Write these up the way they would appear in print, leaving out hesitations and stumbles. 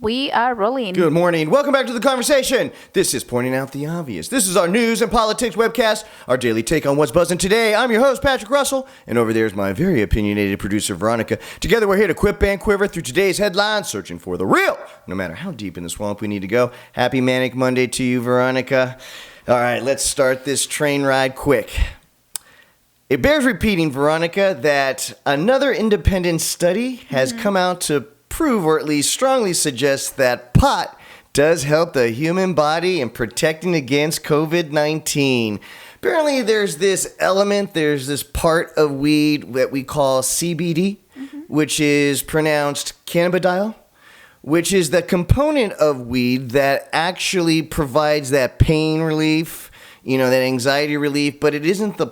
We are rolling. Good morning. Welcome back to the conversation. This is Pointing Out the Obvious. This is our news and politics webcast, our daily take on what's buzzing today. I'm your host, Patrick Russell, and over there is my very opinionated producer, Veronica. Together, we're here to quip and quiver through today's headlines, searching for the real, no matter how deep in the swamp we need to go. Happy Manic Monday to you, Veronica. All right, let's start this train ride quick. It bears repeating, Veronica, that another independent study has come out to prove, or at least strongly suggest, that pot does help the human body in protecting against COVID-19. Apparently there's this part of weed that we call CBD, which is pronounced cannabidiol, which is the component of weed that actually provides that pain relief, that anxiety relief, but it's not the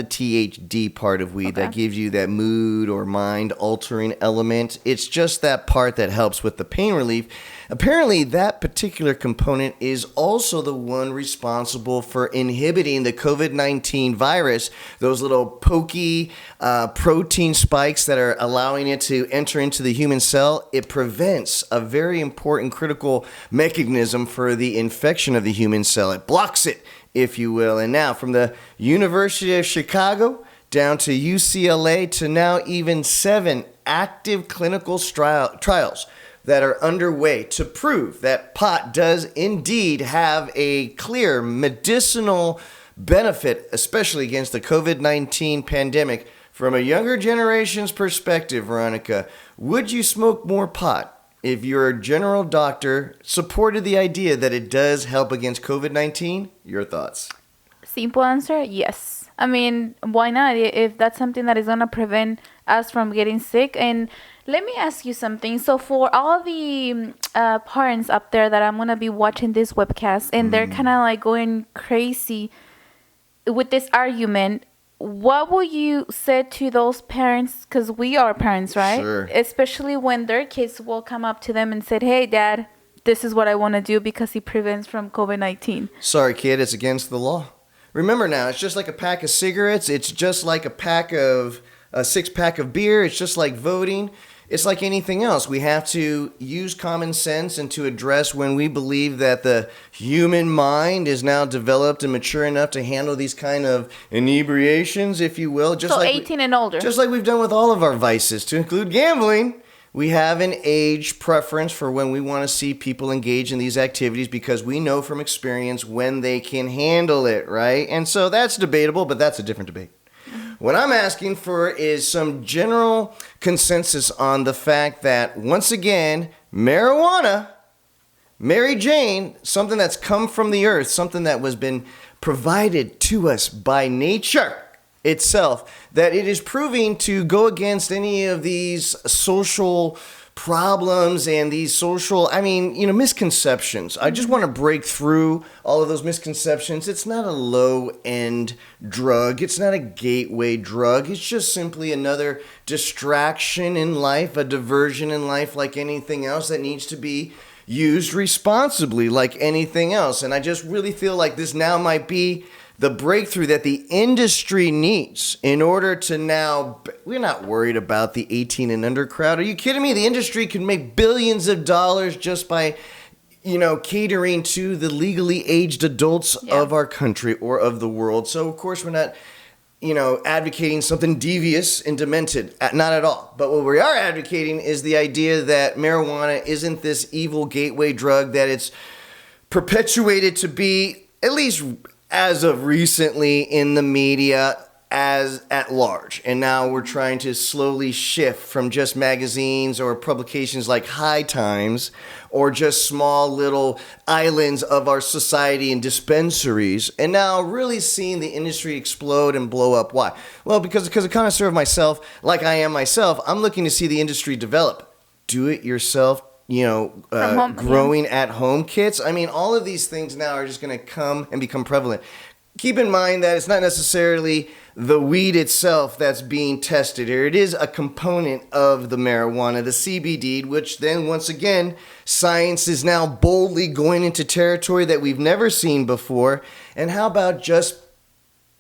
THD part of weed that gives you that mood or mind altering element. It's just that part that helps with the pain relief. Apparently, that particular component is also the one responsible for inhibiting the COVID-19 virus, those little pokey protein spikes that are allowing it to enter into the human cell. It prevents a very important critical mechanism for the infection of the human cell. It blocks it, if you will. And now, from the University of Chicago down to UCLA to now even 7 active clinical trials that are underway to prove that pot does indeed have a clear medicinal benefit, especially against the COVID-19 pandemic. From a younger generation's perspective, Veronica, would you smoke more pot if your general doctor supported the idea that it does help against COVID-19? Your thoughts? Simple answer, yes. I mean, why not? If that's something that is going to prevent us from getting sick. And let me ask you something. So for all the parents up there that I'm going to be watching this webcast and they're kind of like going crazy with this argument, what will you say to those parents? Because we are parents, right? Sure. Especially when their kids will come up to them and say, hey, Dad, this is what I want to do because it prevents from COVID-19. Sorry, kid, it's against the law. Remember now, it's just like a pack of cigarettes. It's just like a 6-pack of beer. It's just like voting. It's like anything else. We have to use common sense and to address when we believe that the human mind is now developed and mature enough to handle these kind of inebriations, if you will. So 18 and older. Just like we've done with all of our vices, to include gambling. We have an age preference for when we want to see people engage in these activities because we know from experience when they can handle it, right? And so that's debatable, but that's a different debate. What I'm asking for is some general consensus on the fact that, once again, marijuana, Mary Jane, something that's come from the earth, something that was been provided to us by nature itself, that it is proving to go against any of these social problems and these social, misconceptions. I just want to break through all of those misconceptions. It's not a low-end drug. It's not a gateway drug. It's just simply another distraction in life, a diversion in life like anything else that needs to be used responsibly like anything else. And I just really feel like this now might be the breakthrough that the industry needs in order to now, we're not worried about the 18 and under crowd. Are you kidding me? The industry can make billions of dollars just by, catering to the legally aged adults of our country or of the world. So, of course, we're not, advocating something devious and demented. Not at all. But what we are advocating is the idea that marijuana isn't this evil gateway drug that it's perpetuated to be, at least as of recently in the media, as at large. And now we're trying to slowly shift from just magazines or publications like High Times or just small little islands of our society and dispensaries, and now really seeing the industry explode and blow up. Why? Well, because a connoisseur of myself, like I am myself, I'm looking to see the industry develop. Do it yourself, growing at home kits. I mean, all of these things now are just going to come and become prevalent. Keep in mind that it's not necessarily the weed itself that's being tested here. It is a component of the marijuana, the CBD, which then once again, science is now boldly going into territory that we've never seen before. And how about just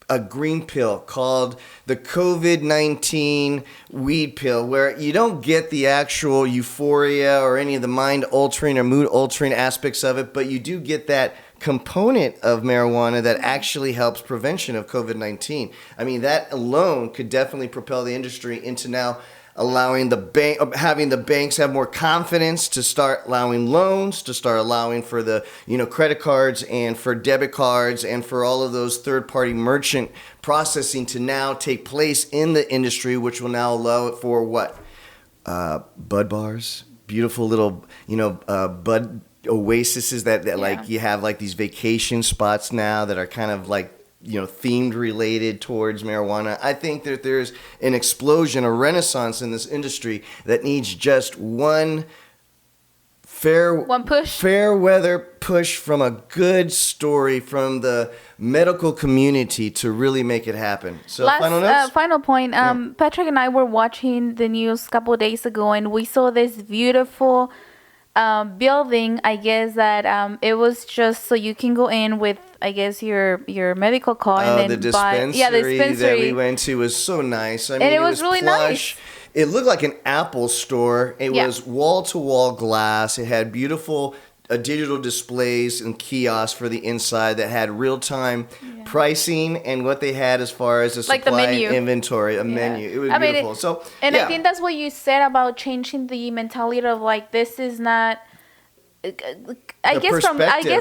a green pill called the COVID-19 weed pill, where you don't get the actual euphoria or any of the mind altering or mood altering aspects of it, but you do get that component of marijuana that actually helps prevention of COVID-19. I mean, that alone could definitely propel the industry into now allowing having the banks have more confidence to start allowing loans, to start allowing for the credit cards and for debit cards and for all of those third-party merchant processing to now take place in the industry, which will now allow it for what bud bars, beautiful little bud oases that like you have like these vacation spots now that are kind of like themed related towards marijuana. I think that there's an explosion, a renaissance in this industry that needs just one fair weather push from a good story from the medical community to really make it happen. So final point. Patrick and I were watching the news a couple of days ago, and we saw this beautiful building. I guess that it was just so you can go in with, I guess, your medical card and then the dispensary that we went to was so nice. I mean, it was really plush. nice. It looked like an Apple store. It was wall-to-wall glass. It had beautiful digital displays and kiosks for the inside that had real-time pricing and what they had as far as a supply and inventory, menu. It was beautiful. I think that's what you said about changing the mentality of like, this is not. I guess from ghetto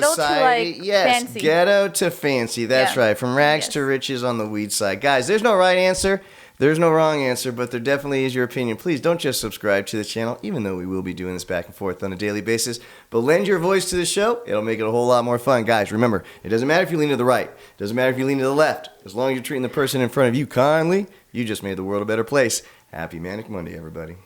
society, to like fancy. Ghetto to fancy. That's right. From rags to riches on the weed side. Guys, there's no right answer. There's no wrong answer, but there definitely is your opinion. Please don't just subscribe to the channel, even though we will be doing this back and forth on a daily basis, but lend your voice to the show. It'll make it a whole lot more fun. Guys, remember, it doesn't matter if you lean to the right. It doesn't matter if you lean to the left. As long as you're treating the person in front of you kindly, you just made the world a better place. Happy Manic Monday, everybody.